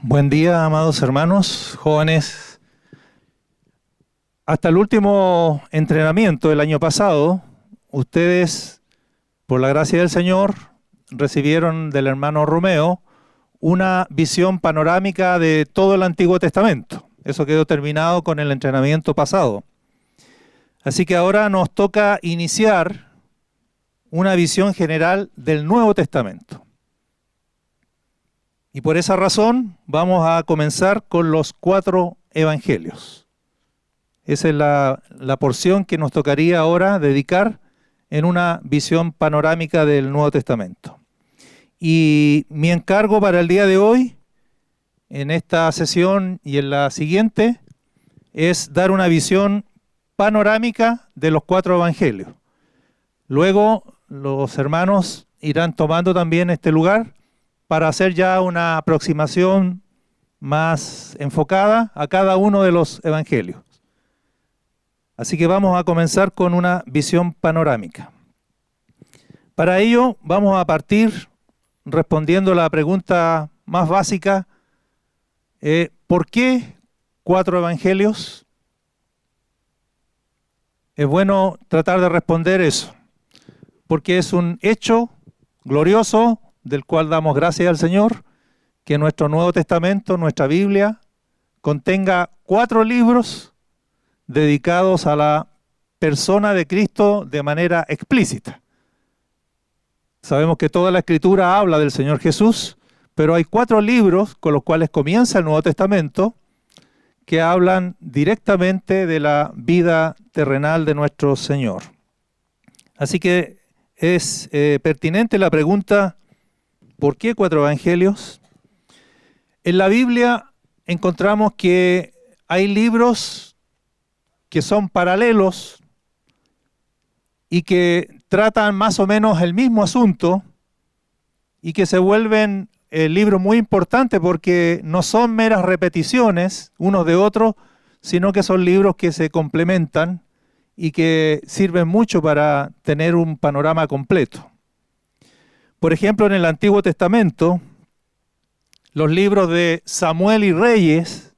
Buen día, amados hermanos, jóvenes. Hasta el último entrenamiento del año pasado, ustedes, por la gracia del Señor, recibieron del hermano Romeo una visión panorámica de todo el Antiguo Testamento. Eso quedó terminado con el entrenamiento pasado. Así que ahora nos toca iniciar una visión general del Nuevo Testamento. Y por esa razón vamos a comenzar con los 4 evangelios. Esa es la porción que nos tocaría ahora dedicar en una visión panorámica del Nuevo Testamento. Y mi encargo para el día de hoy, en esta sesión y en la siguiente, es dar una visión panorámica de los 4 evangelios. Luego los hermanos irán tomando también este lugar para hacer ya una aproximación más enfocada a cada uno de los evangelios. Así que vamos a comenzar con una visión panorámica. Para ello vamos a partir respondiendo la pregunta más básica, ¿por qué 4 evangelios? Es bueno tratar de responder eso, porque es un hecho glorioso del cual damos gracias al Señor, que nuestro Nuevo Testamento, nuestra Biblia, contenga 4 libros dedicados a la persona de Cristo de manera explícita. Sabemos que toda la Escritura habla del Señor Jesús, pero hay 4 libros con los cuales comienza el Nuevo Testamento que hablan directamente de la vida terrenal de nuestro Señor. Así que es pertinente la pregunta, ¿por qué 4 evangelios? En la Biblia encontramos que hay libros que son paralelos y que tratan más o menos el mismo asunto y que se vuelven libros muy importantes porque no son meras repeticiones unos de otros, sino que son libros que se complementan y que sirven mucho para tener un panorama completo. Por ejemplo, en el Antiguo Testamento, los libros de Samuel y Reyes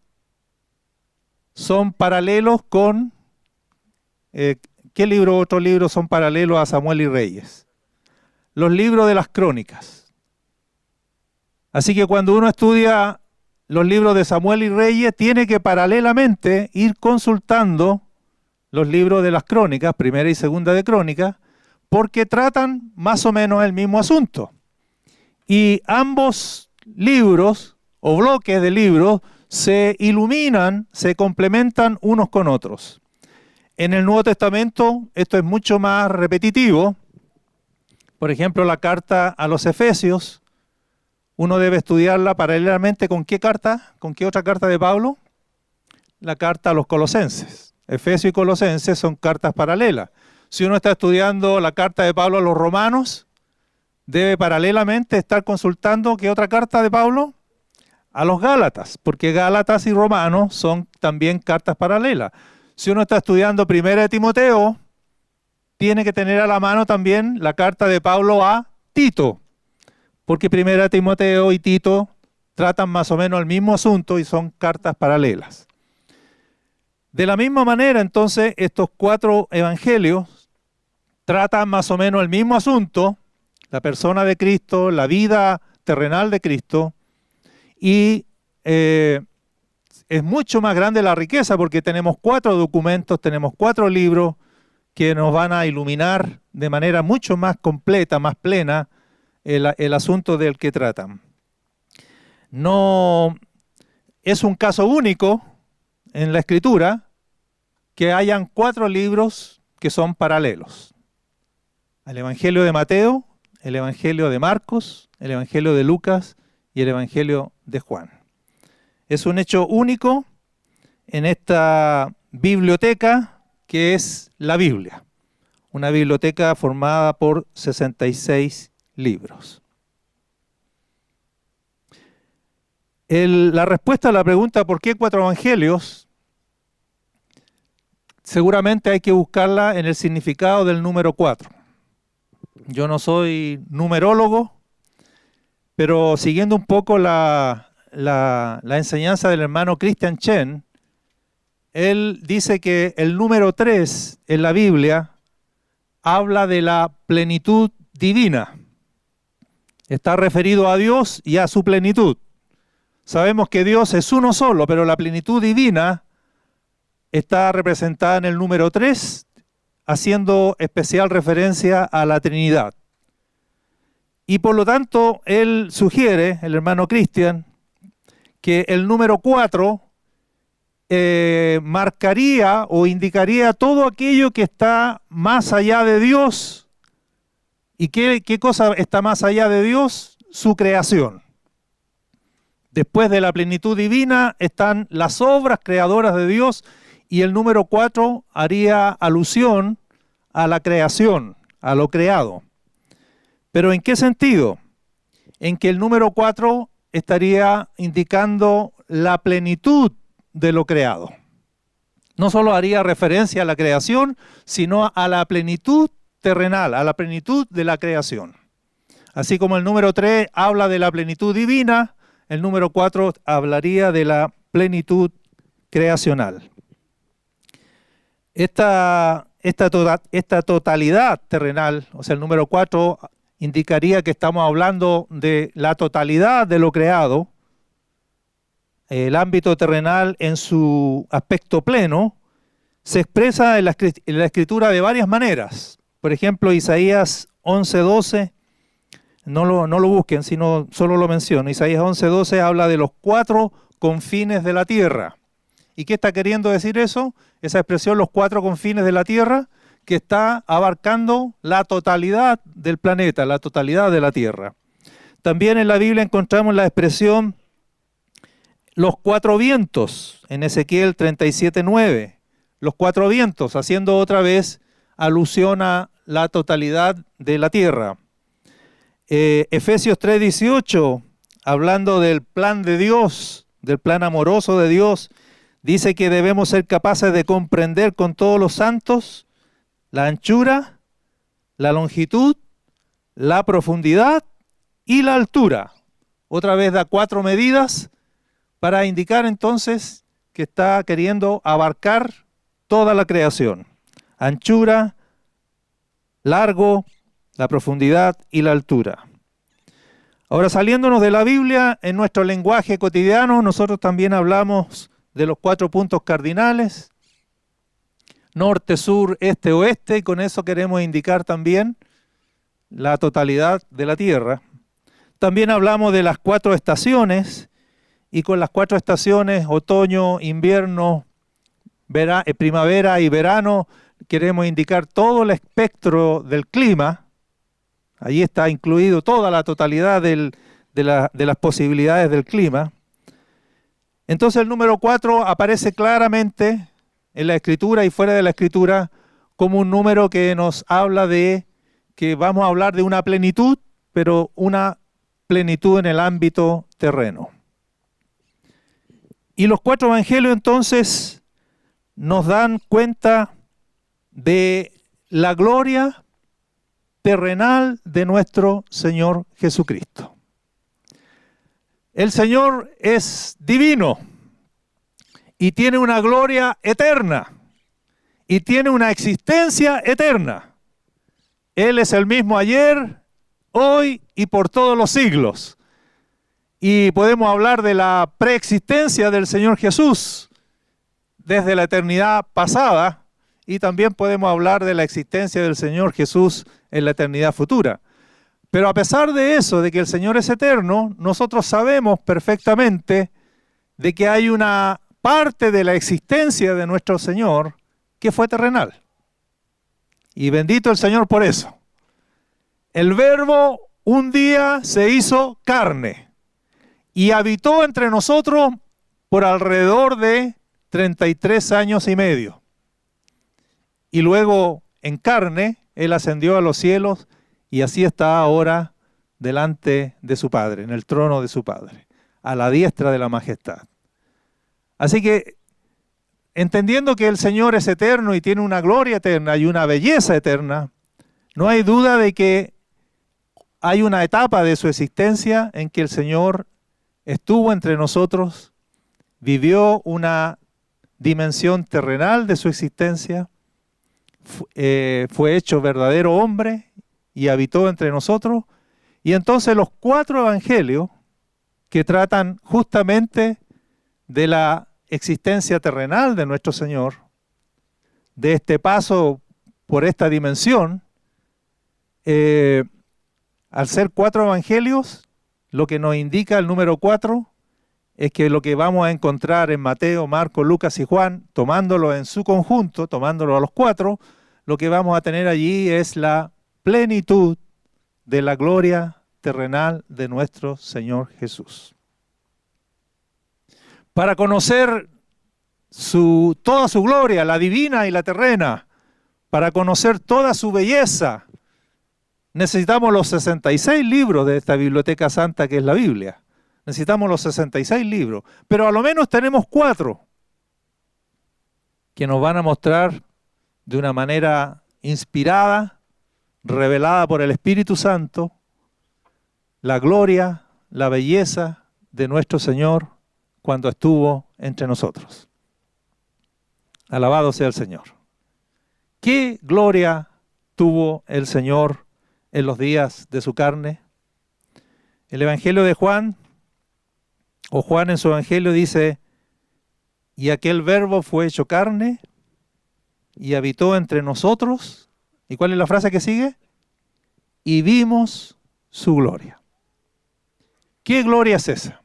son paralelos con... ¿qué otros libros son paralelos a Samuel y Reyes? Los libros de las Crónicas. Así que cuando uno estudia los libros de Samuel y Reyes, tiene que paralelamente ir consultando los libros de las Crónicas, primera y segunda de Crónicas, porque tratan más o menos el mismo asunto. Y ambos libros o bloques de libros se iluminan, se complementan unos con otros. En el Nuevo Testamento esto es mucho más repetitivo. Por ejemplo, la carta a los Efesios, uno debe estudiarla paralelamente ¿con qué carta? ¿Con qué otra carta de Pablo? La carta a los Colosenses. Efesios y Colosenses son cartas paralelas. Si uno está estudiando la carta de Pablo a los Romanos, debe paralelamente estar consultando ¿qué otra carta de Pablo? A los Gálatas, porque Gálatas y Romanos son también cartas paralelas. Si uno está estudiando Primera de Timoteo, tiene que tener a la mano también la carta de Pablo a Tito, porque Primera de Timoteo y Tito tratan más o menos el mismo asunto y son cartas paralelas. De la misma manera, entonces, estos 4 evangelios tratan más o menos el mismo asunto, la persona de Cristo, la vida terrenal de Cristo, y es mucho más grande la riqueza porque tenemos 4 documentos, tenemos 4 libros que nos van a iluminar de manera mucho más completa, más plena, el asunto del que tratan. No es un caso único en la Escritura que hayan 4 libros que son paralelos. El Evangelio de Mateo, el Evangelio de Marcos, el Evangelio de Lucas y el Evangelio de Juan. Es un hecho único en esta biblioteca que es la Biblia. Una biblioteca formada por 66 libros. La respuesta a la pregunta ¿por qué 4 evangelios? Seguramente hay que buscarla en el significado del número 4. Yo no soy numerólogo, pero siguiendo un poco la la enseñanza del hermano Christian Chen, él dice que el número 3 en la Biblia habla de la plenitud divina. Está referido a Dios y a su plenitud. Sabemos que Dios es uno solo, pero la plenitud divina está representada en el número 3, haciendo especial referencia a la Trinidad. Y por lo tanto, él sugiere, el hermano Cristian, que el número 4 marcaría o indicaría todo aquello que está más allá de Dios. ¿Y qué cosa está más allá de Dios? Su creación. Después de la plenitud divina están las obras creadoras de Dios, y el número 4 haría alusión a la creación, a lo creado. ¿Pero en qué sentido? En que el número 4 estaría indicando la plenitud de lo creado. No solo haría referencia a la creación, sino a la plenitud terrenal, a la plenitud de la creación. Así como el número 3 habla de la plenitud divina, el número 4 hablaría de la plenitud creacional. Esta totalidad terrenal, o sea, el número 4 indicaría que estamos hablando de la totalidad de lo creado, el ámbito terrenal en su aspecto pleno, se expresa en la Escritura de varias maneras. Por ejemplo, Isaías 11:12, no lo busquen, sino solo lo menciono. Isaías 11:12 habla de los 4 confines de la tierra. ¿Y qué está queriendo decir eso? Esa expresión, los 4 confines de la tierra, que está abarcando la totalidad del planeta, la totalidad de la tierra. También en la Biblia encontramos la expresión los 4 vientos, en Ezequiel 37:9. Los 4 vientos, haciendo otra vez alusión a la totalidad de la tierra. Efesios 3:18, hablando del plan de Dios, del plan amoroso de Dios, dice que debemos ser capaces de comprender con todos los santos la anchura, la longitud, la profundidad y la altura. Otra vez da 4 medidas para indicar entonces que está queriendo abarcar toda la creación. Anchura, largo, la profundidad y la altura. Ahora, saliéndonos de la Biblia, en nuestro lenguaje cotidiano, nosotros también hablamos de los 4 puntos cardinales: norte, sur, este, oeste, y con eso queremos indicar también la totalidad de la tierra. También hablamos de las 4 estaciones, y con las 4 estaciones, otoño, invierno, primavera y verano, queremos indicar todo el espectro del clima. Allí está incluido toda la totalidad de las posibilidades del clima. Entonces el número 4 aparece claramente en la Escritura y fuera de la Escritura como un número que nos habla de que vamos a hablar de una plenitud, pero una plenitud en el ámbito terreno. Y los 4 evangelios entonces nos dan cuenta de la gloria terrenal de nuestro Señor Jesucristo. El Señor es divino y tiene una gloria eterna y tiene una existencia eterna. Él es el mismo ayer, hoy y por todos los siglos. Y podemos hablar de la preexistencia del Señor Jesús desde la eternidad pasada, y también podemos hablar de la existencia del Señor Jesús en la eternidad futura. Pero a pesar de eso, de que el Señor es eterno, nosotros sabemos perfectamente de que hay una parte de la existencia de nuestro Señor que fue terrenal. Y bendito el Señor por eso. El Verbo un día se hizo carne y habitó entre nosotros por alrededor de 33 años y medio. Y luego en carne, Él ascendió a los cielos y así está ahora delante de su Padre, en el trono de su Padre, a la diestra de la majestad. Así que, entendiendo que el Señor es eterno y tiene una gloria eterna y una belleza eterna, no hay duda de que hay una etapa de su existencia en que el Señor estuvo entre nosotros, vivió una dimensión terrenal de su existencia, fue hecho verdadero hombre y habitó entre nosotros. Y entonces los 4 evangelios que tratan justamente de la existencia terrenal de nuestro Señor, de este paso por esta dimensión, al ser 4 evangelios, lo que nos indica el número 4 es que lo que vamos a encontrar en Mateo, Marcos, Lucas y Juan, tomándolo en su conjunto, tomándolo a los 4, lo que vamos a tener allí es la plenitud de la gloria terrenal de nuestro Señor Jesús. Para conocer toda su gloria, la divina y la terrena, para conocer toda su belleza, necesitamos los 66 libros de esta biblioteca santa que es la Biblia. Necesitamos los 66 libros, pero a lo menos tenemos 4 que nos van a mostrar de una manera inspirada, revelada por el Espíritu Santo, la gloria, la belleza de nuestro Señor cuando estuvo entre nosotros. Alabado sea el Señor. ¿Qué gloria tuvo el Señor en los días de su carne? El Evangelio de Juan, o Juan en su Evangelio dice, y aquel verbo fue hecho carne y habitó entre nosotros. ¿Y cuál es la frase que sigue? Y vimos su gloria. ¿Qué gloria es esa?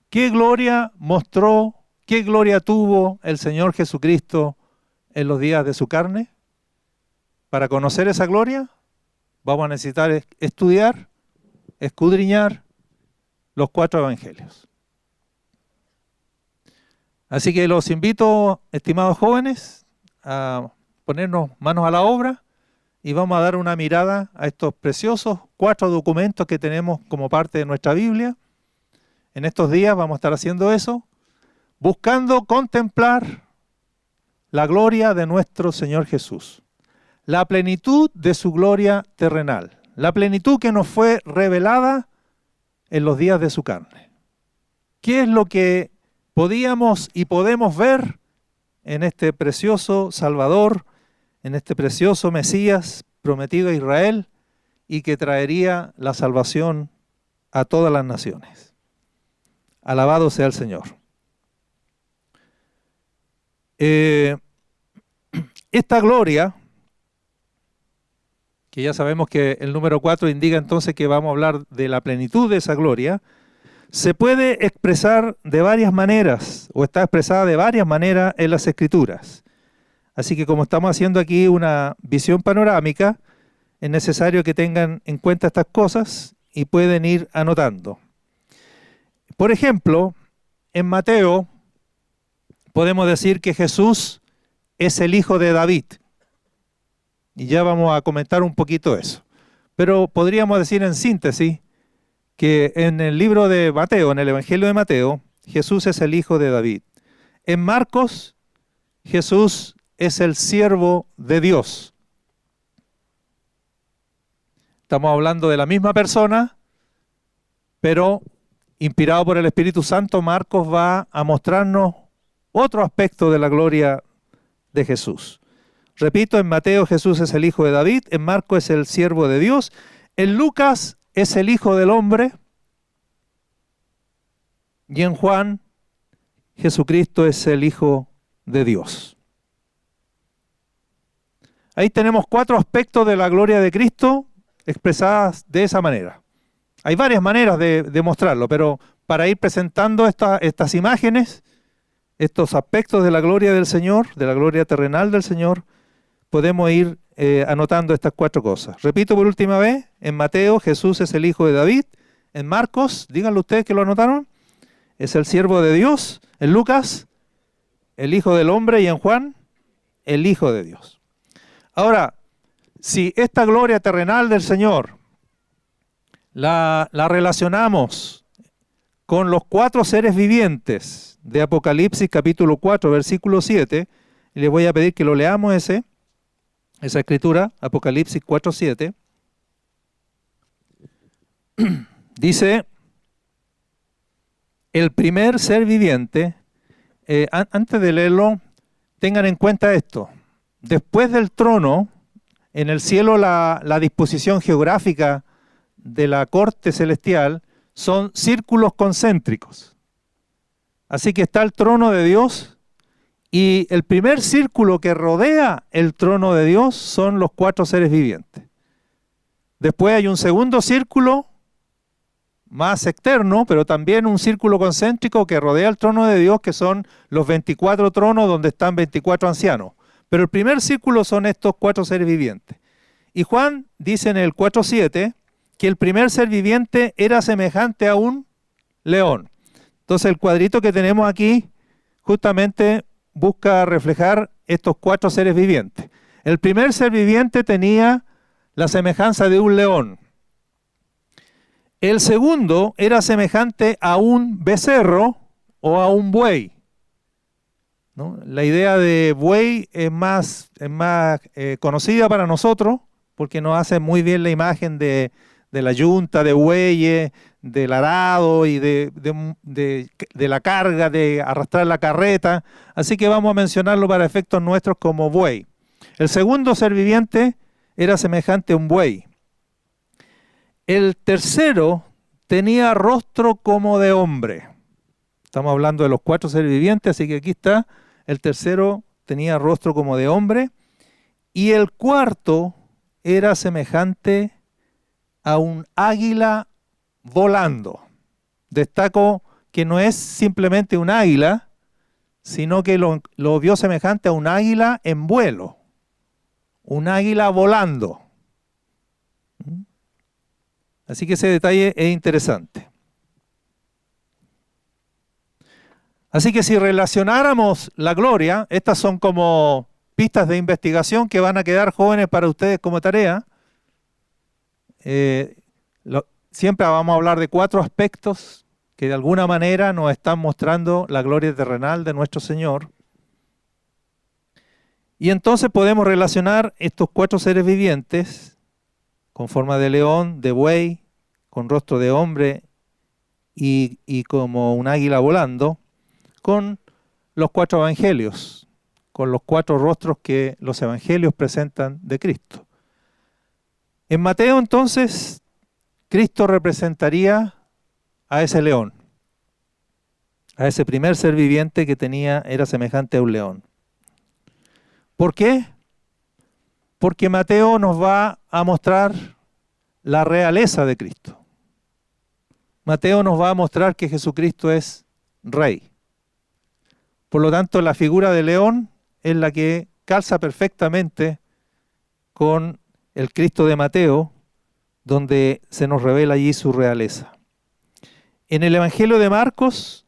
¿Qué gloria mostró, qué gloria tuvo el Señor Jesucristo en los días de su carne? Para conocer esa gloria, vamos a necesitar estudiar, escudriñar los 4 evangelios. Así que los invito, estimados jóvenes, a ponernos manos a la obra y vamos a dar una mirada a estos preciosos 4 documentos que tenemos como parte de nuestra Biblia. En estos días vamos a estar haciendo eso, buscando contemplar la gloria de nuestro Señor Jesús, la plenitud de su gloria terrenal, la plenitud que nos fue revelada en los días de su carne. ¿Qué es lo que podíamos y podemos ver en este precioso Salvador, en este precioso Mesías prometido a Israel y que traería la salvación a todas las naciones? Alabado sea el Señor. Esta gloria, que ya sabemos que el número 4 indica entonces que vamos a hablar de la plenitud de esa gloria, se puede expresar de varias maneras, o está expresada de varias maneras en las Escrituras. Así que como estamos haciendo aquí una visión panorámica, es necesario que tengan en cuenta estas cosas y pueden ir anotando. Por ejemplo, en Mateo podemos decir que Jesús es el hijo de David. Y ya vamos a comentar un poquito eso. Pero podríamos decir en síntesis que en el libro de Mateo, en el Evangelio de Mateo, Jesús es el hijo de David. En Marcos, Jesús es el siervo de Dios. Estamos hablando de la misma persona, pero inspirado por el Espíritu Santo, Marcos va a mostrarnos otro aspecto de la gloria de Jesús. Repito, en Mateo Jesús es el hijo de David, en Marcos es el siervo de Dios, en Lucas es el hijo del hombre y en Juan Jesucristo es el hijo de Dios. Ahí tenemos 4 aspectos de la gloria de Cristo expresadas de esa manera. Hay varias maneras de mostrarlo, pero para ir presentando estas imágenes, estos aspectos de la gloria del Señor, de la gloria terrenal del Señor, podemos ir anotando estas 4 cosas. Repito por última vez, en Mateo Jesús es el hijo de David, en Marcos, díganlo ustedes que lo anotaron, es el siervo de Dios, en Lucas, el hijo del hombre y en Juan, el hijo de Dios. Ahora, si esta gloria terrenal del Señor la relacionamos con los 4 seres vivientes de Apocalipsis capítulo 4, versículo 7, y les voy a pedir que lo leamos esa escritura, Apocalipsis 4, 7, dice, el primer ser viviente, antes de leerlo, tengan en cuenta esto. Después del trono, en el cielo la disposición geográfica de la corte celestial son círculos concéntricos. Así que está el trono de Dios y el primer círculo que rodea el trono de Dios son los 4 seres vivientes. Después hay un segundo círculo más externo, pero también un círculo concéntrico que rodea el trono de Dios, que son los 24 tronos donde están 24 ancianos. Pero el primer círculo son estos 4 seres vivientes. Y Juan dice en el 4:7 que el primer ser viviente era semejante a un león. Entonces el cuadrito que tenemos aquí justamente busca reflejar estos 4 seres vivientes. El primer ser viviente tenía la semejanza de un león. El segundo era semejante a un becerro o a un buey, ¿no? La idea de buey es más conocida para nosotros porque nos hace muy bien la imagen de la yunta de bueyes, del arado y de la carga, de arrastrar la carreta. Así que vamos a mencionarlo para efectos nuestros como buey. El segundo ser viviente era semejante a un buey. El tercero tenía rostro como de hombre. Estamos hablando de los 4 seres vivientes, así que aquí está. El tercero tenía rostro como de hombre. Y el cuarto era semejante a un águila volando. Destaco que no es simplemente un águila, sino que lo vio semejante a un águila en vuelo. Un águila volando. Así que ese detalle es interesante. Así que si relacionáramos la gloria, estas son como pistas de investigación que van a quedar jóvenes para ustedes como tarea. Siempre vamos a hablar de 4 aspectos que de alguna manera nos están mostrando la gloria terrenal de nuestro Señor. Y entonces podemos relacionar estos 4 seres vivientes con forma de león, de buey, con rostro de hombre y como un águila volando, con los 4 evangelios, con los 4 rostros que los evangelios presentan de Cristo. En Mateo entonces, Cristo representaría a ese león, a ese primer ser viviente que era semejante a un león. ¿Por qué? Porque Mateo nos va a mostrar la realeza de Cristo. Mateo nos va a mostrar que Jesucristo es rey. Por lo tanto, la figura de león es la que calza perfectamente con el Cristo de Mateo, donde se nos revela allí su realeza. En el Evangelio de Marcos,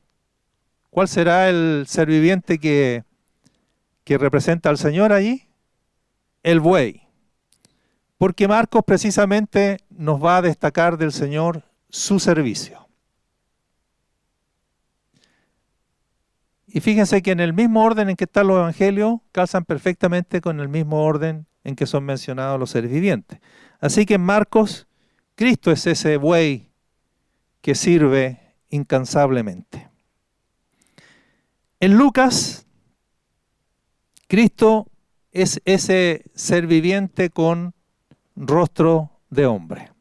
¿cuál será el ser viviente que representa al Señor allí? El buey. Porque Marcos precisamente nos va a destacar del Señor su servicio. Y fíjense que en el mismo orden en que están los evangelios, calzan perfectamente con el mismo orden en que son mencionados los seres vivientes. Así que en Marcos, Cristo es ese buey que sirve incansablemente. En Lucas, Cristo es ese ser viviente con rostro de hombre.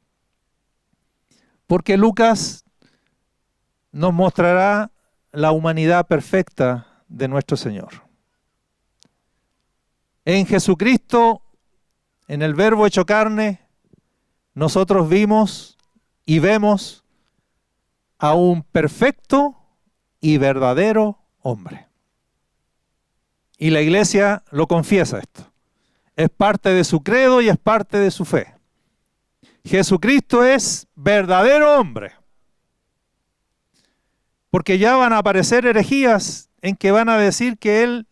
Porque Lucas nos mostrará la humanidad perfecta de nuestro Señor. En Jesucristo, en el Verbo hecho carne, nosotros vimos y vemos a un perfecto y verdadero hombre. Y la iglesia lo confiesa esto. Es parte de su credo y es parte de su fe. Jesucristo es verdadero hombre. Porque ya van a aparecer herejías en que van a decir que él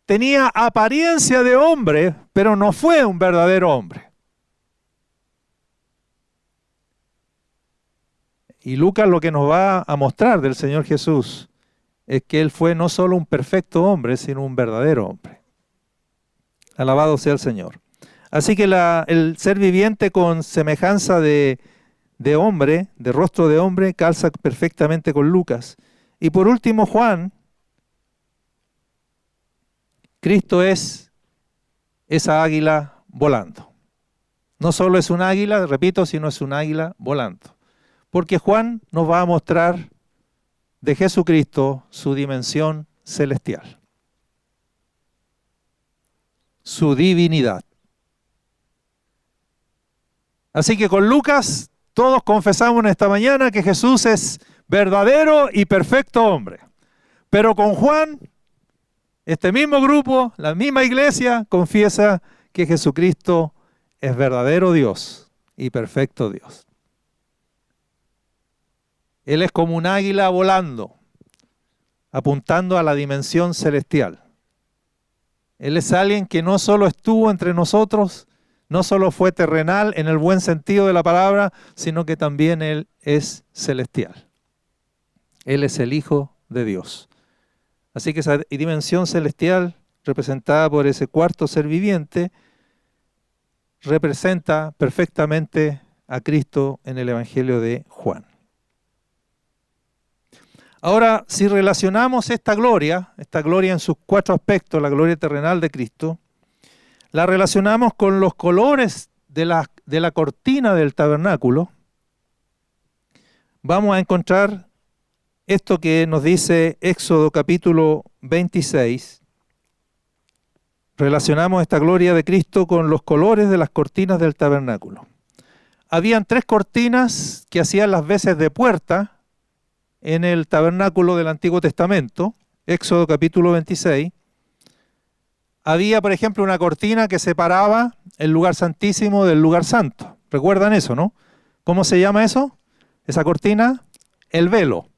tenía apariencia de hombre, pero no fue un verdadero hombre. Y Lucas lo que nos va a mostrar del Señor Jesús es que Él fue no solo un perfecto hombre, sino un verdadero hombre. Alabado sea el Señor. Así que el ser viviente con semejanza de de hombre, de rostro de hombre, calza perfectamente con Lucas. Y por último, Juan. Cristo es esa águila volando. No solo es un águila, repito, sino es un águila volando. Porque Juan nos va a mostrar de Jesucristo su dimensión celestial, su divinidad. Así que con Lucas todos confesamos en esta mañana que Jesús es verdadero y perfecto hombre. Pero con Juan, este mismo grupo, la misma iglesia, confiesa que Jesucristo es verdadero Dios y perfecto Dios. Él es como un águila volando, apuntando a la dimensión celestial. Él es alguien que no solo estuvo entre nosotros, no solo fue terrenal en el buen sentido de la palabra, sino que también Él es celestial. Él es el Hijo de Dios. Así que esa dimensión celestial, representada por ese cuarto ser viviente, representa perfectamente a Cristo en el Evangelio de Juan. Ahora, si relacionamos esta gloria en sus cuatro aspectos, la gloria terrenal de Cristo, la relacionamos con los colores de la cortina del tabernáculo, vamos a encontrar esto que nos dice Éxodo capítulo 26. Relacionamos esta gloria de Cristo con los colores de las cortinas del tabernáculo. Habían 3 cortinas que hacían las veces de puerta en el tabernáculo del Antiguo Testamento, Éxodo capítulo 26. Había, por ejemplo, una cortina que separaba el lugar santísimo del lugar santo. ¿Recuerdan eso, no? ¿Cómo se llama eso? Esa cortina, el velo.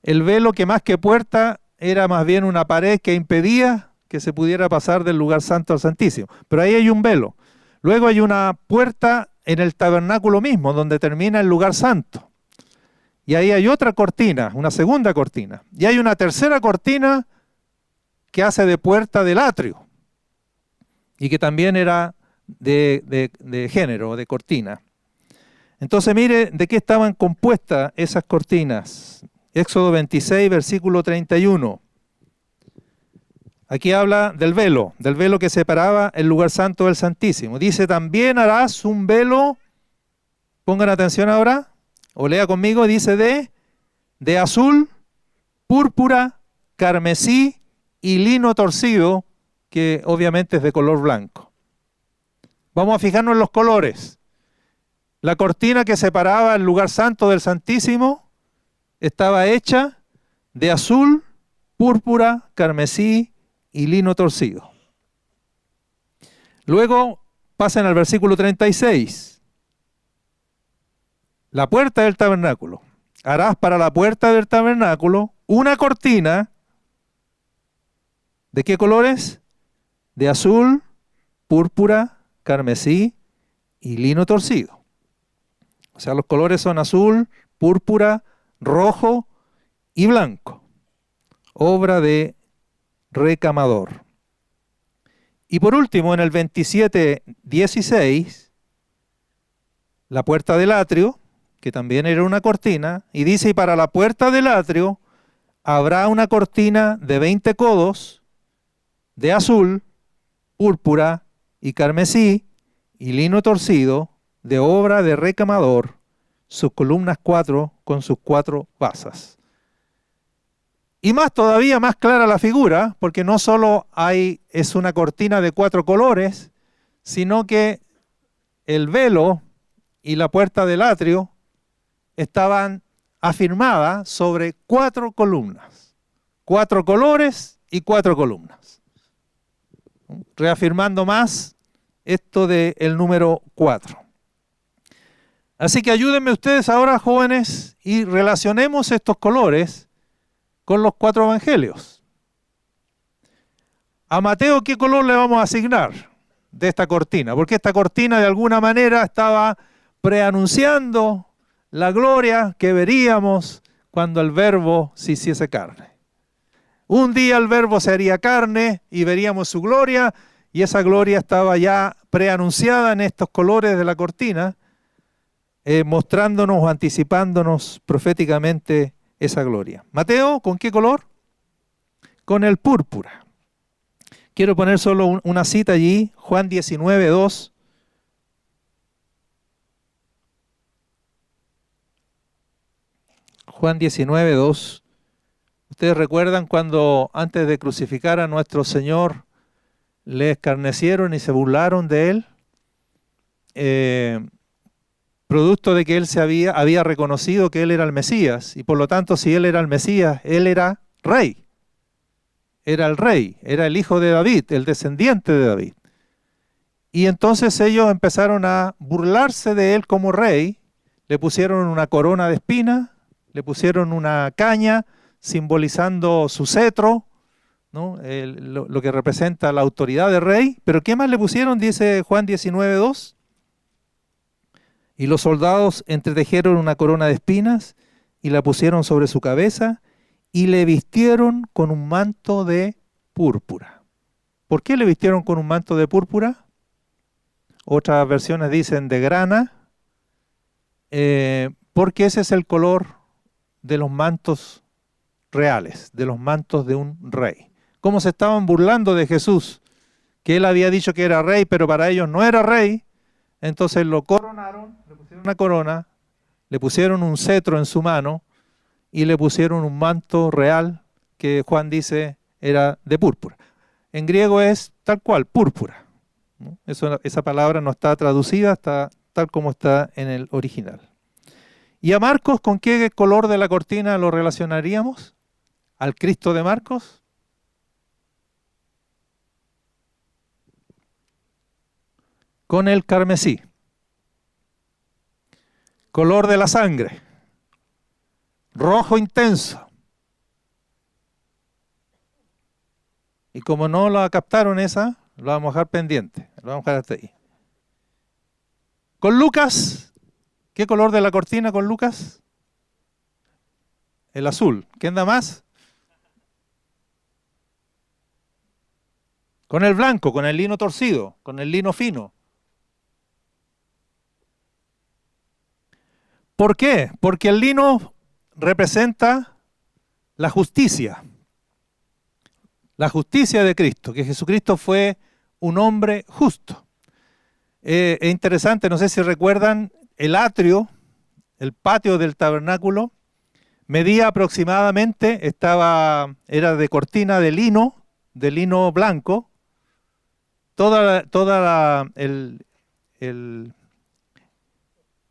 El velo que más que puerta era más bien una pared que impedía que se pudiera pasar del lugar santo al santísimo. Pero ahí hay un velo. Luego hay una puerta en el tabernáculo mismo, donde termina el lugar santo. Y ahí hay otra cortina, una segunda cortina. Y hay una tercera cortina que hace de puerta del atrio. Y que también era de género, de cortina. Entonces mire de qué estaban compuestas esas cortinas. Éxodo 26, versículo 31. Aquí habla del velo que separaba el lugar santo del santísimo. Dice, también harás un velo, pongan atención ahora, o lea conmigo, dice de azul, púrpura, carmesí y lino torcido, que obviamente es de color blanco. Vamos a fijarnos en los colores. La cortina que separaba el lugar santo del santísimo estaba hecha de azul, púrpura, carmesí y lino torcido. Luego pasen al versículo 36. La puerta del tabernáculo. Harás para la puerta del tabernáculo una cortina. ¿De qué colores? De azul, púrpura, carmesí y lino torcido. O sea, los colores son azul, púrpura, rojo y blanco. Obra de recamador. Y por último, en el 27:16, la puerta del atrio, que también era una cortina, y dice, y para la puerta del atrio habrá una cortina de 20 codos de azul, púrpura y carmesí y lino torcido, de obra de recamador, sus columnas 4 con sus 4 basas. Y más todavía, más clara la figura, porque no solo es una cortina de 4 colores, sino que el velo y la puerta del atrio estaban afirmadas sobre 4 columnas. 4 colores y 4 columnas. Reafirmando más esto del número 4. Así que ayúdenme ustedes ahora, jóvenes, y relacionemos estos colores con los 4 evangelios. A Mateo, ¿qué color le vamos a asignar de esta cortina? Porque esta cortina de alguna manera estaba preanunciando la gloria que veríamos cuando el Verbo se hiciese carne. Un día el Verbo se haría carne y veríamos su gloria, y esa gloria estaba ya preanunciada en estos colores de la cortina. mostrándonos o anticipándonos proféticamente esa gloria. Mateo, ¿con qué color? Con el púrpura. Quiero poner solo una cita allí, Juan 19:2. Juan 19:2. Ustedes recuerdan cuando antes de crucificar a nuestro Señor le escarnecieron y se burlaron de Él, producto de que Él había reconocido que Él era el Mesías, y por lo tanto si Él era el Mesías, Él era rey. Era el rey, era el hijo de David, el descendiente de David. Y entonces ellos empezaron a burlarse de Él como rey, le pusieron una corona de espinas, le pusieron una caña simbolizando su cetro, ¿no? Lo que representa la autoridad de rey. Pero ¿qué más le pusieron? Dice Juan 19:2. Y los soldados entretejieron una corona de espinas y la pusieron sobre su cabeza y le vistieron con un manto de púrpura. ¿Por qué le vistieron con un manto de púrpura? Otras versiones dicen de grana, porque ese es el color de los mantos reales, de los mantos de un rey. Como se estaban burlando de Jesús, que Él había dicho que era rey, pero para ellos no era rey, entonces lo coronaron, le pusieron una corona, le pusieron un cetro en su mano y le pusieron un manto real que Juan dice era de púrpura. En griego es tal cual, púrpura, ¿no? Esa palabra no está traducida, está tal como está en el original. ¿Y a Marcos con qué color de la cortina lo relacionaríamos? ¿Al Cristo de Marcos? Con el carmesí, color de la sangre, rojo intenso. Y como no la captaron esa, lo vamos a dejar pendiente, lo vamos a dejar hasta ahí. Con Lucas, ¿qué color de la cortina con Lucas? El azul. ¿Quién da más? Con el blanco, con el lino torcido, con el lino fino. ¿Por qué? Porque el lino representa la justicia de Cristo, que Jesucristo fue un hombre justo. Es interesante, no sé si recuerdan, el atrio, el patio del tabernáculo, medía aproximadamente, era de cortina de lino blanco,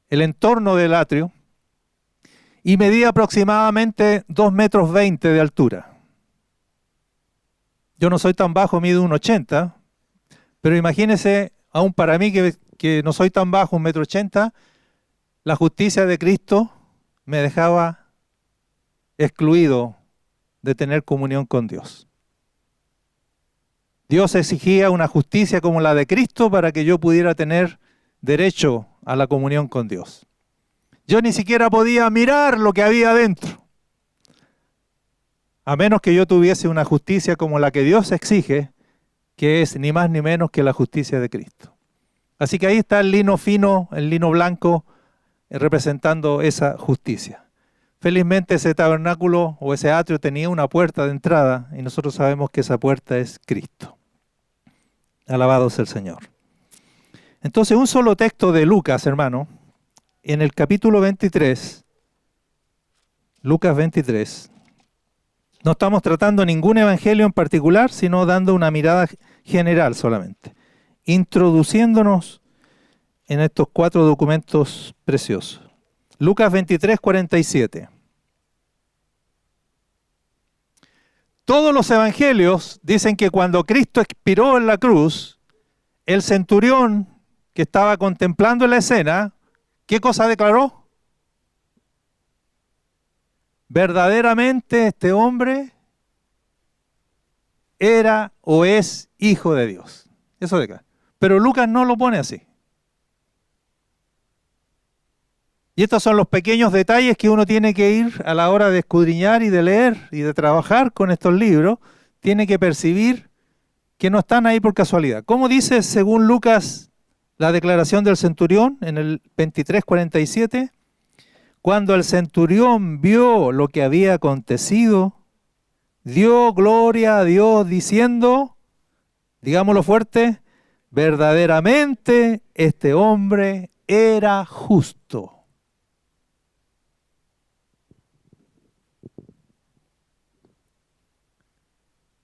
el entorno del atrio, y medía aproximadamente 2,20 metros de altura. Yo no soy tan bajo, mido 1,80, pero imagínense, aún para mí que no soy tan bajo, 1,80 m, la justicia de Cristo me dejaba excluido de tener comunión con Dios. Dios exigía una justicia como la de Cristo para que yo pudiera tener derecho a la comunión con Dios. Yo ni siquiera podía mirar lo que había adentro, a menos que yo tuviese una justicia como la que Dios exige, que es ni más ni menos que la justicia de Cristo. Así que ahí está el lino fino, el lino blanco, representando esa justicia. Felizmente ese tabernáculo o ese atrio tenía una puerta de entrada y nosotros sabemos que esa puerta es Cristo. Alabado sea el Señor. Entonces un solo texto de Lucas, hermano, en el capítulo 23, Lucas 23, no estamos tratando ningún evangelio en particular, sino dando una mirada general solamente, introduciéndonos en estos 4 documentos preciosos. Lucas 23, 47. Todos los evangelios dicen que cuando Cristo expiró en la cruz, el centurión que estaba contemplando la escena, ¿qué cosa declaró? Verdaderamente este hombre era o es hijo de Dios. Eso declara. Pero Lucas no lo pone así. Y estos son los pequeños detalles que uno tiene que ir a la hora de escudriñar y de leer y de trabajar con estos libros. Tiene que percibir que no están ahí por casualidad. ¿Cómo dice según Lucas la declaración del centurión en el 23:47. Cuando el centurión vio lo que había acontecido, dio gloria a Dios diciendo, digámoslo fuerte, verdaderamente este hombre era justo.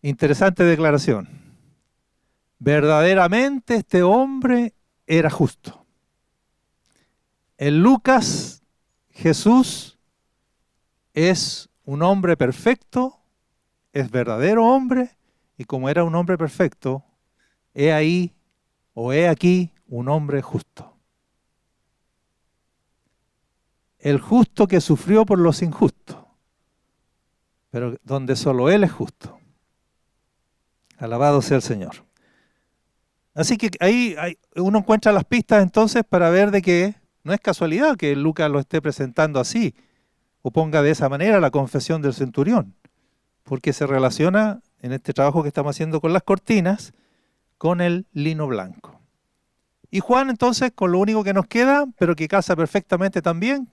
Interesante declaración. Verdaderamente este hombre era justo. En Lucas, Jesús es un hombre perfecto, es verdadero hombre, y como era un hombre perfecto, he ahí o he aquí un hombre justo. El justo que sufrió por los injustos, pero donde solo Él es justo. Alabado sea el Señor. Así que ahí uno encuentra las pistas entonces para ver de que no es casualidad que Lucas lo esté presentando así, o ponga de esa manera la confesión del centurión, porque se relaciona en este trabajo que estamos haciendo con las cortinas, con el lino blanco. Y Juan entonces, con lo único que nos queda, pero que casa perfectamente también,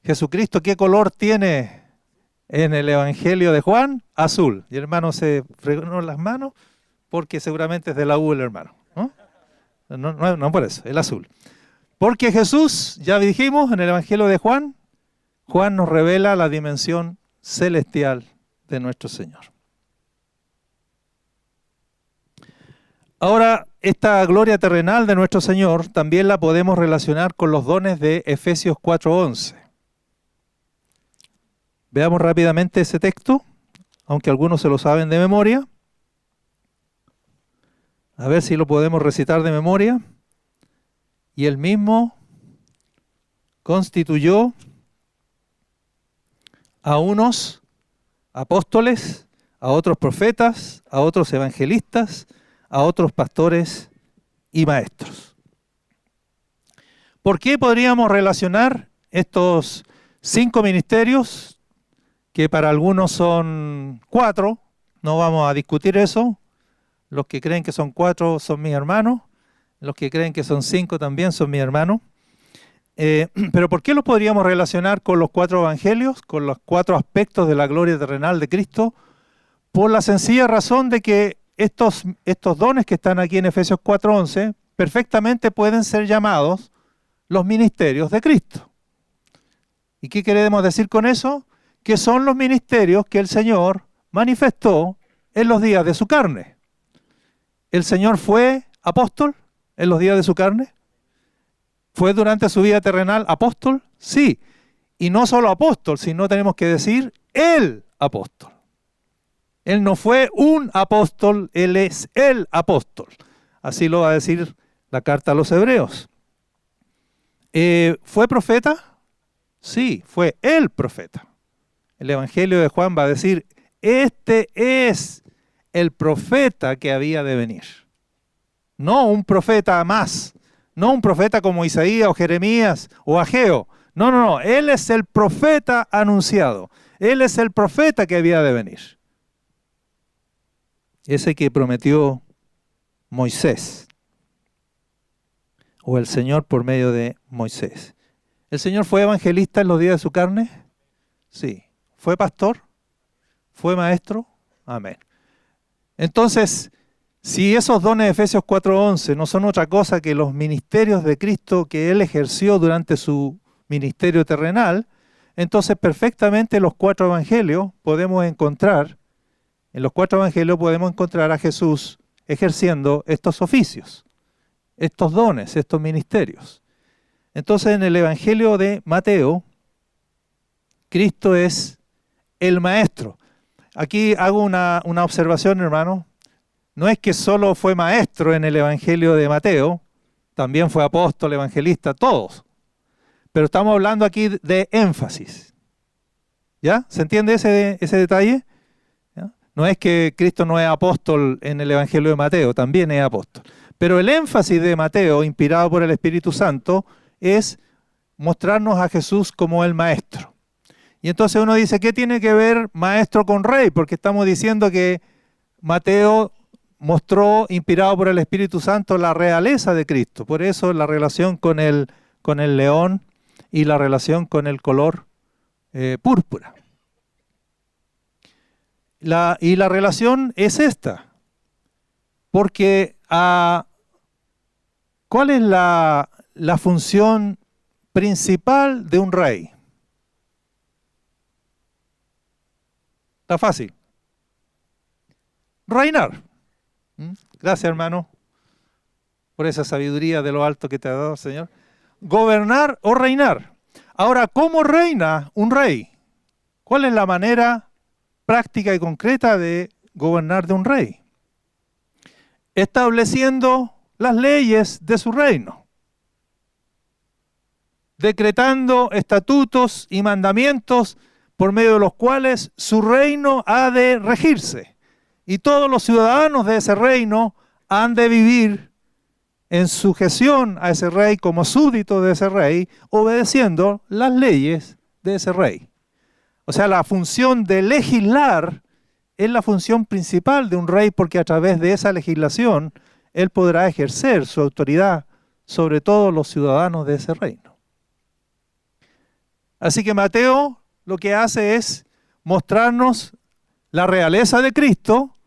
Jesucristo, ¿qué color tiene en el Evangelio de Juan? Azul. Y el hermano se fregó las manos porque seguramente es de la U el hermano. No por eso, el azul. Porque Jesús, ya dijimos en el Evangelio de Juan, Juan nos revela la dimensión celestial de nuestro Señor. Ahora, esta gloria terrenal de nuestro Señor también la podemos relacionar con los dones de Efesios 4:11. Veamos rápidamente ese texto, aunque algunos se lo saben de memoria. A ver si lo podemos recitar de memoria. Y él mismo constituyó a unos apóstoles, a otros profetas, a otros evangelistas, a otros pastores y maestros. ¿Por qué podríamos relacionar estos 5 ministerios, que para algunos son 4? No vamos a discutir eso. Los que creen que son 4 son mis hermanos. Los que creen que son 5 también son mis hermanos. Pero ¿por qué los podríamos relacionar con los 4 evangelios, con los 4 aspectos de la gloria terrenal de Cristo? Por la sencilla razón de que estos dones que están aquí en Efesios 4:11 perfectamente pueden ser llamados los ministerios de Cristo. ¿Y qué queremos decir con eso? Que son los ministerios que el Señor manifestó en los días de su carne. ¿El Señor fue apóstol en los días de su carne? ¿Fue durante su vida terrenal apóstol? Sí. Y no solo apóstol, sino tenemos que decir el apóstol. Él no fue un apóstol, Él es el apóstol. Así lo va a decir la carta a los hebreos. ¿Fue profeta? Sí, fue el profeta. El Evangelio de Juan va a decir, este es el profeta que había de venir. No un profeta más, no un profeta como Isaías o Jeremías o Ageo. No, Él es el profeta anunciado. Él es el profeta que había de venir. Ese que prometió Moisés, o el Señor por medio de Moisés. ¿El Señor fue evangelista en los días de su carne? Sí. ¿Fue pastor? ¿Fue maestro? Amén. Entonces, si esos dones de Efesios 4:11 no son otra cosa que los ministerios de Cristo que Él ejerció durante su ministerio terrenal, entonces perfectamente en los 4 evangelios podemos encontrar a Jesús ejerciendo estos oficios, estos dones, estos ministerios. Entonces en el Evangelio de Mateo, Cristo es el maestro. Aquí hago una observación, hermano. No es que solo fue maestro en el Evangelio de Mateo, también fue apóstol, evangelista, todos. Pero estamos hablando aquí de énfasis. ¿Ya? ¿Se entiende ese detalle? ¿Ya? No es que Cristo no es apóstol en el Evangelio de Mateo, también es apóstol. Pero el énfasis de Mateo, inspirado por el Espíritu Santo, es mostrarnos a Jesús como el maestro. Y entonces uno dice, ¿qué tiene que ver maestro con rey? Porque estamos diciendo que Mateo mostró, inspirado por el Espíritu Santo, la realeza de Cristo. Por eso la relación con el león y la relación con el color púrpura. Y la relación es esta. Porque ¿cuál es la función principal de un rey? Está fácil. Reinar. Gracias, hermano, por esa sabiduría de lo alto que te ha dado, Señor. Gobernar o reinar. Ahora, ¿cómo reina un rey? ¿Cuál es la manera práctica y concreta de gobernar de un rey? Estableciendo las leyes de su reino, decretando estatutos y mandamientos por medio de los cuales su reino ha de regirse. Y todos los ciudadanos de ese reino han de vivir en sujeción a ese rey como súbditos de ese rey, obedeciendo las leyes de ese rey. O sea, la función de legislar es la función principal de un rey, porque a través de esa legislación él podrá ejercer su autoridad sobre todos los ciudadanos de ese reino. Así que Mateo lo que hace es mostrarnos la realeza de Cristo,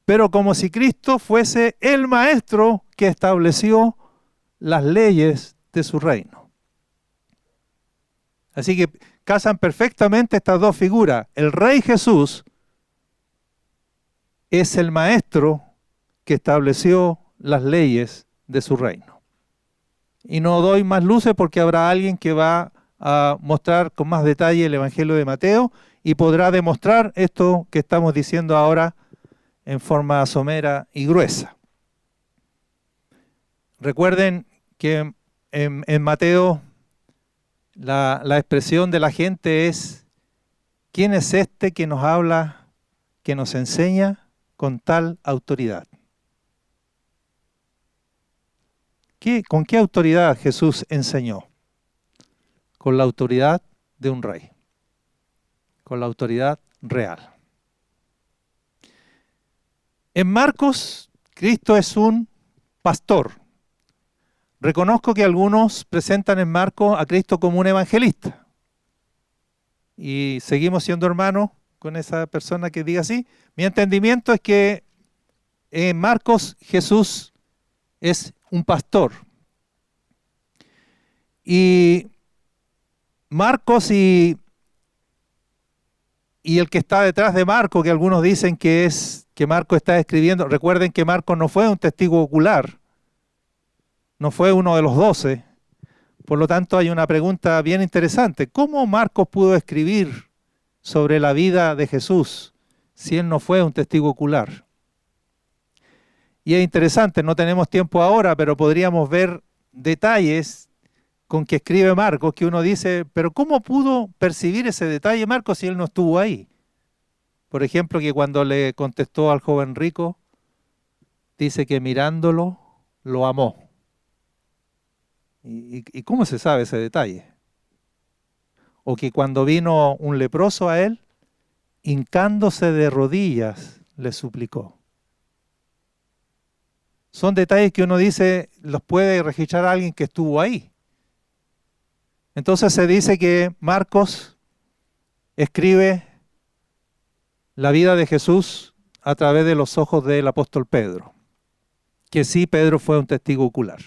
pero como si Cristo fuese el maestro que estableció las leyes de su reino. Así que casan perfectamente estas dos figuras. El Rey Jesús es el maestro que estableció las leyes de su reino. Y no doy más luces porque habrá alguien que va a mostrar con más detalle el Evangelio de Mateo y podrá demostrar esto que estamos diciendo ahora en forma somera y gruesa. Recuerden que en Mateo la expresión de la gente es: ¿quién es este que nos habla, que nos enseña con tal autoridad? ¿Con qué autoridad Jesús enseñó? Con la autoridad de un rey, con la autoridad real. En Marcos, Cristo es un pastor. Reconozco que algunos presentan en Marcos a Cristo como un evangelista. Y seguimos siendo hermanos con esa persona que diga así. Mi entendimiento es que en Marcos Jesús es un pastor. Y Marcos y el que está detrás de Marcos, que algunos dicen que Marcos está escribiendo, recuerden que Marcos no fue un testigo ocular, no fue uno de los 12, por lo tanto hay una pregunta bien interesante: ¿cómo Marcos pudo escribir sobre la vida de Jesús si él no fue un testigo ocular? Y es interesante, no tenemos tiempo ahora, pero podríamos ver detalles con que escribe Marcos, que uno dice, pero ¿cómo pudo percibir ese detalle Marcos si él no estuvo ahí? Por ejemplo, que cuando le contestó al joven rico, dice que mirándolo, lo amó. ¿Y cómo se sabe ese detalle? O que cuando vino un leproso a él, hincándose de rodillas, le suplicó. Son detalles que uno dice, los puede registrar alguien que estuvo ahí. Entonces se dice que Marcos escribe la vida de Jesús a través de los ojos del apóstol Pedro, que sí, Pedro fue un testigo ocular.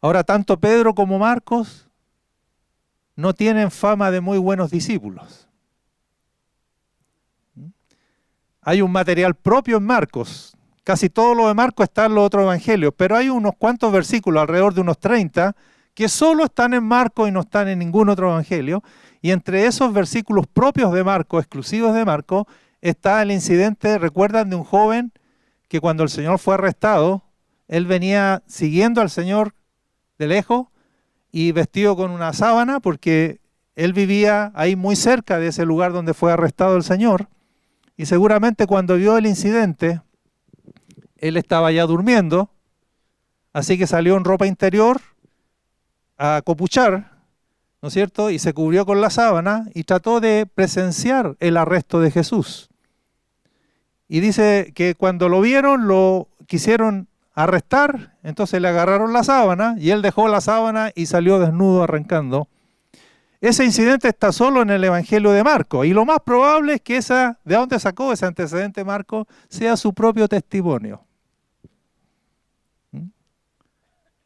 Ahora, tanto Pedro como Marcos no tienen fama de muy buenos discípulos. Hay un material propio en Marcos. Casi todo lo de Marcos está en los otros evangelios, pero hay unos cuantos versículos, alrededor de unos 30, que solo están en Marcos y no están en ningún otro evangelio. Y entre esos versículos propios de Marcos, exclusivos de Marcos, está el incidente, recuerdan, de un joven que cuando el Señor fue arrestado, él venía siguiendo al Señor de lejos y vestido con una sábana, porque él vivía ahí muy cerca de ese lugar donde fue arrestado el Señor. Y seguramente cuando vio el incidente, él estaba ya durmiendo, así que salió en ropa interior a acopuchar, ¿no es cierto? Y se cubrió con la sábana y trató de presenciar el arresto de Jesús. Y dice que cuando lo vieron, lo quisieron arrestar, entonces le agarraron la sábana y él dejó la sábana y salió desnudo arrancando. Ese incidente está solo en el Evangelio de Marcos y lo más probable es que ¿de dónde sacó ese antecedente Marcos? Sea su propio testimonio.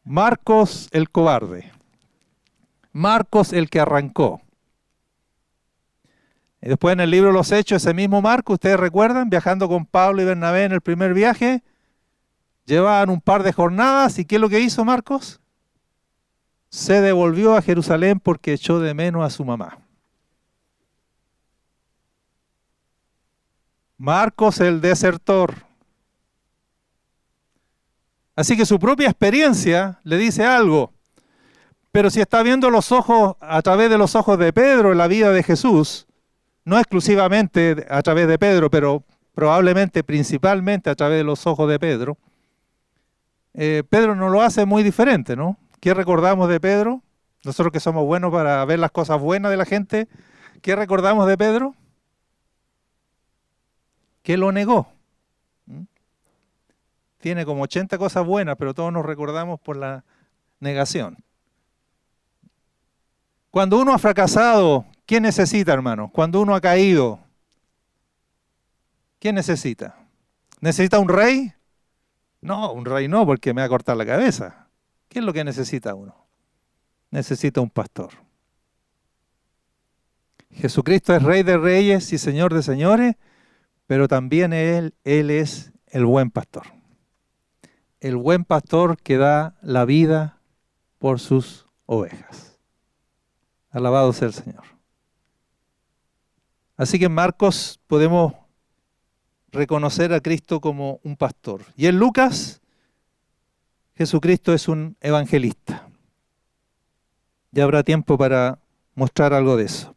Marcos el cobarde. Marcos el que arrancó. Y después en el libro de los Hechos, ese mismo Marcos, ustedes recuerdan, viajando con Pablo y Bernabé en el primer viaje, llevaban un par de jornadas y ¿qué es lo que hizo Marcos? Se devolvió a Jerusalén porque echó de menos a su mamá. Marcos el desertor. Así que su propia experiencia le dice algo. Pero si está viendo los ojos a través de los ojos de Pedro en la vida de Jesús, no exclusivamente a través de Pedro, pero probablemente principalmente a través de los ojos de Pedro, Pedro no lo hace muy diferente, ¿no? ¿Qué recordamos de Pedro? Nosotros que somos buenos para ver las cosas buenas de la gente, ¿qué recordamos de Pedro? Que lo negó. Tiene como 80 cosas buenas, pero todos nos recordamos por la negación. Cuando uno ha fracasado, ¿qué necesita, hermano? Cuando uno ha caído, ¿qué necesita? ¿Necesita un rey? No, un rey no, porque me va a cortar la cabeza. ¿Qué es lo que necesita uno? Necesita un pastor. Jesucristo es Rey de Reyes y Señor de Señores, pero también Él es el buen pastor. El buen pastor que da la vida por sus ovejas. Alabado sea el Señor. Así que en Marcos podemos reconocer a Cristo como un pastor. Y en Lucas, Jesucristo es un evangelista. Ya habrá tiempo para mostrar algo de eso.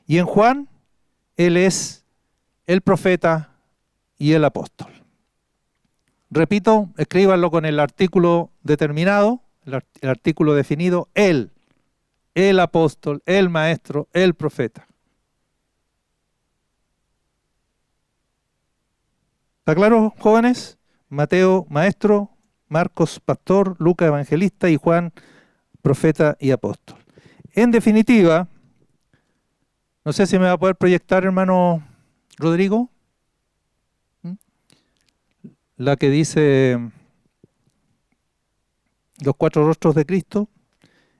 Y en Juan, Él es el profeta y el apóstol. Repito, escríbanlo con el artículo determinado, el artículo definido, Él, el apóstol, el maestro, el profeta. ¿Está claro, jóvenes? Mateo, maestro, Marcos, pastor, Lucas, evangelista y Juan, profeta y apóstol. En definitiva, no sé si me va a poder proyectar, hermano Rodrigo, la que dice los 4 rostros de Cristo.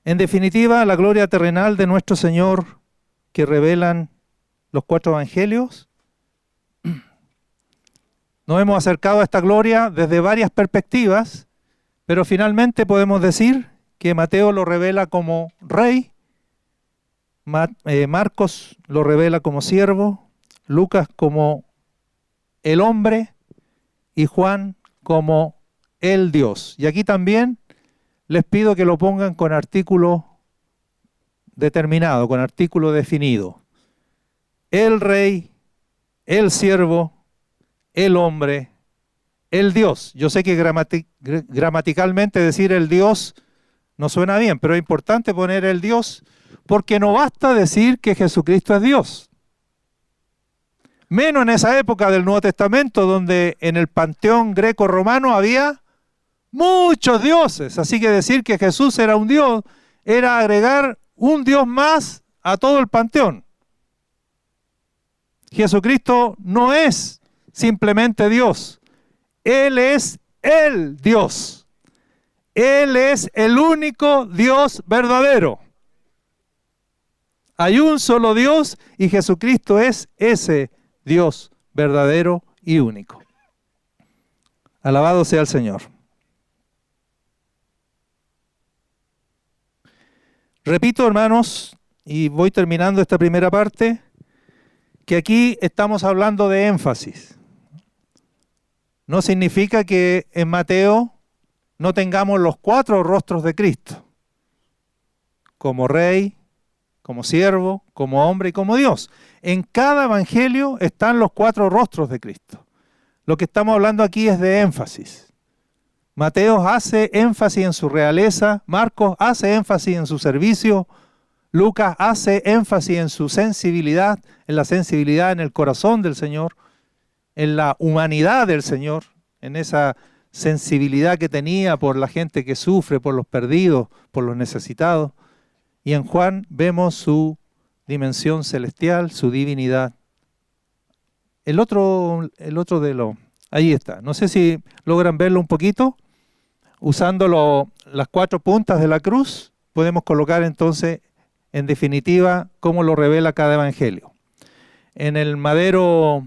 En definitiva, la gloria terrenal de nuestro Señor que revelan los 4 evangelios. Nos hemos acercado a esta gloria desde varias perspectivas, pero finalmente podemos decir que Mateo lo revela como rey, Marcos lo revela como siervo, Lucas como el hombre y Juan como el Dios. Y aquí también les pido que lo pongan con artículo determinado, con artículo definido. El rey, el siervo, el hombre, el Dios. Yo sé que gramaticalmente decir el Dios no suena bien, pero es importante poner el Dios porque no basta decir que Jesucristo es Dios. Menos en esa época del Nuevo Testamento donde en el panteón greco-romano había muchos dioses. Así que decir que Jesús era un Dios era agregar un Dios más a todo el panteón. Jesucristo no es simplemente Dios. Él es el Dios. Él es el único Dios verdadero. Hay un solo Dios y Jesucristo es ese Dios verdadero y único. Alabado sea el Señor. Repito, hermanos, y voy terminando esta primera parte, que aquí estamos hablando de énfasis. No significa que en Mateo no tengamos los 4 rostros de Cristo, como rey, como siervo, como hombre y como Dios. En cada evangelio están los 4 rostros de Cristo. Lo que estamos hablando aquí es de énfasis. Mateo hace énfasis en su realeza, Marcos hace énfasis en su servicio, Lucas hace énfasis en su sensibilidad, en la sensibilidad en el corazón del Señor, en la humanidad del Señor, en esa sensibilidad que tenía por la gente que sufre, por los perdidos, por los necesitados. Y en Juan vemos su dimensión celestial, su divinidad. El otro de lo... Ahí está. No sé si logran verlo un poquito. Usando las 4 puntas de la cruz, podemos colocar entonces, en definitiva, cómo lo revela cada evangelio. En el madero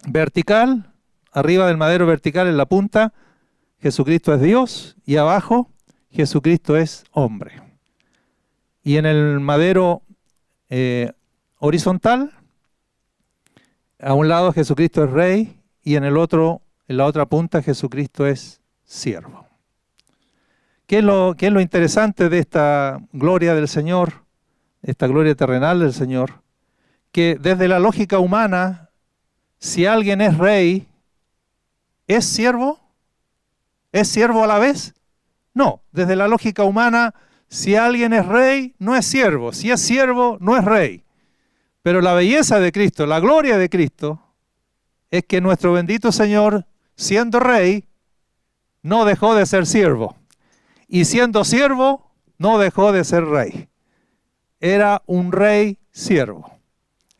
vertical, arriba del madero vertical en la punta, Jesucristo es Dios, y abajo Jesucristo es hombre. Y en el madero horizontal, a un lado Jesucristo es Rey, y en la otra punta Jesucristo es siervo. ¿Qué es lo interesante de esta gloria del Señor, esta gloria terrenal del Señor? Que desde la lógica humana, si alguien es rey, ¿es siervo? ¿Es siervo a la vez? No, desde la lógica humana, si alguien es rey, no es siervo. Si es siervo, no es rey. Pero la belleza de Cristo, la gloria de Cristo, es que nuestro bendito Señor, siendo rey, no dejó de ser siervo. Y siendo siervo, no dejó de ser rey. Era un rey siervo.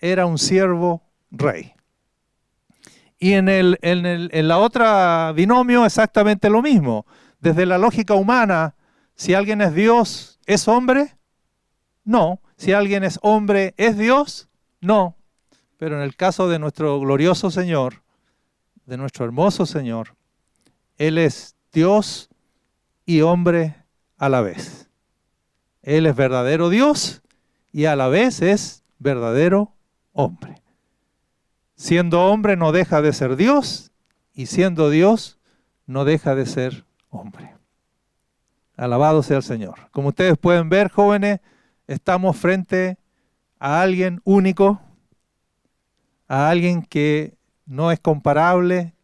Era un siervo rey. Y en la otra binomio exactamente lo mismo. Desde la lógica humana, si alguien es Dios, ¿es hombre? No. Si alguien es hombre, ¿es Dios? No. Pero en el caso de nuestro glorioso Señor, de nuestro hermoso Señor, Él es Dios y hombre a la vez. Él es verdadero Dios y a la vez es verdadero hombre. Siendo hombre no deja de ser Dios y siendo Dios no deja de ser hombre. Alabado sea el Señor. Como ustedes pueden ver, jóvenes, estamos frente a alguien único, a alguien que no es comparable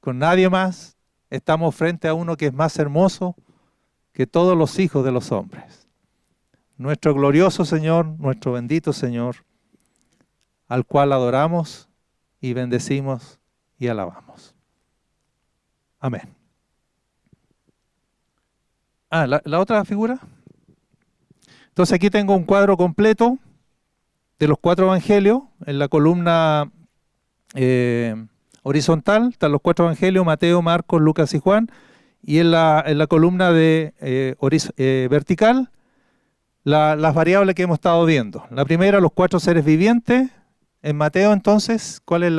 con nadie más. Estamos frente a uno que es más hermoso que todos los hijos de los hombres. Nuestro glorioso Señor, nuestro bendito Señor, al cual adoramos y bendecimos y alabamos. Amén. ¿La otra figura? Entonces aquí tengo un cuadro completo de los 4 evangelios. En la columna horizontal están los 4 evangelios: Mateo, Marcos, Lucas y Juan. Y en la columna vertical, las variables que hemos estado viendo. La primera, los 4 seres vivientes. En Mateo, entonces, ¿cuál es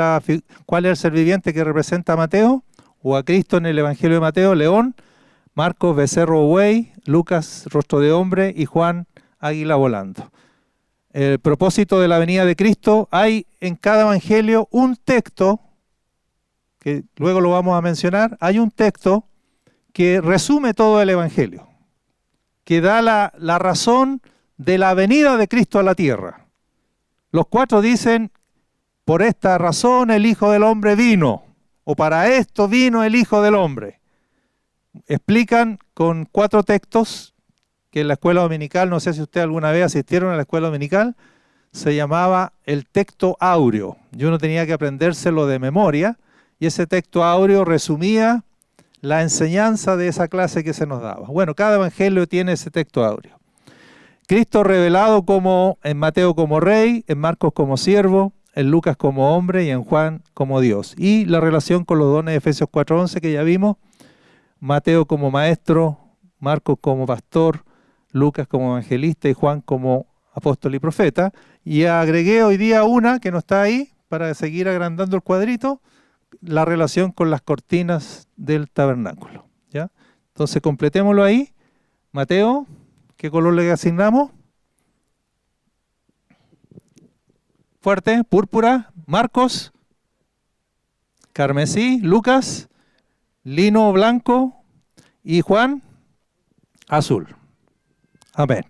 el ser viviente que representa a Mateo? O a Cristo en el Evangelio de Mateo: león. Marcos, becerro o buey. Lucas, rostro de hombre. Y Juan, águila volando. El propósito de la venida de Cristo: hay en cada evangelio un texto, que luego lo vamos a mencionar, hay un texto que resume todo el evangelio, que da la razón de la venida de Cristo a la tierra. Los 4 dicen: por esta razón el Hijo del Hombre vino, o para esto vino el Hijo del Hombre. Explican con 4 textos que en la escuela dominical, no sé si ustedes alguna vez asistieron a la escuela dominical, se llamaba el texto áureo. Yo no tenía que aprendérselo de memoria, y ese texto áureo resumía la enseñanza de esa clase que se nos daba. Bueno, cada evangelio tiene ese texto áureo. Cristo revelado en Mateo como rey, en Marcos como siervo, en Lucas como hombre y en Juan como Dios. Y la relación con los dones de Efesios 4:11 que ya vimos: Mateo como maestro, Marcos como pastor, Lucas como evangelista y Juan como apóstol y profeta. Y agregué hoy día una que no está ahí, para seguir agrandando el cuadrito: la relación con las cortinas del tabernáculo. ¿Ya? Entonces completémoslo ahí. Mateo, ¿qué color le asignamos? Fuerte, púrpura. Marcos, carmesí. Lucas, lino blanco. Y Juan, azul. Amén.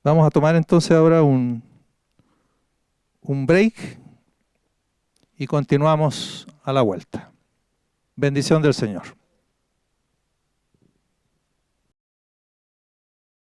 Vamos a tomar entonces ahora un break y continuamos a la vuelta. Bendición del Señor.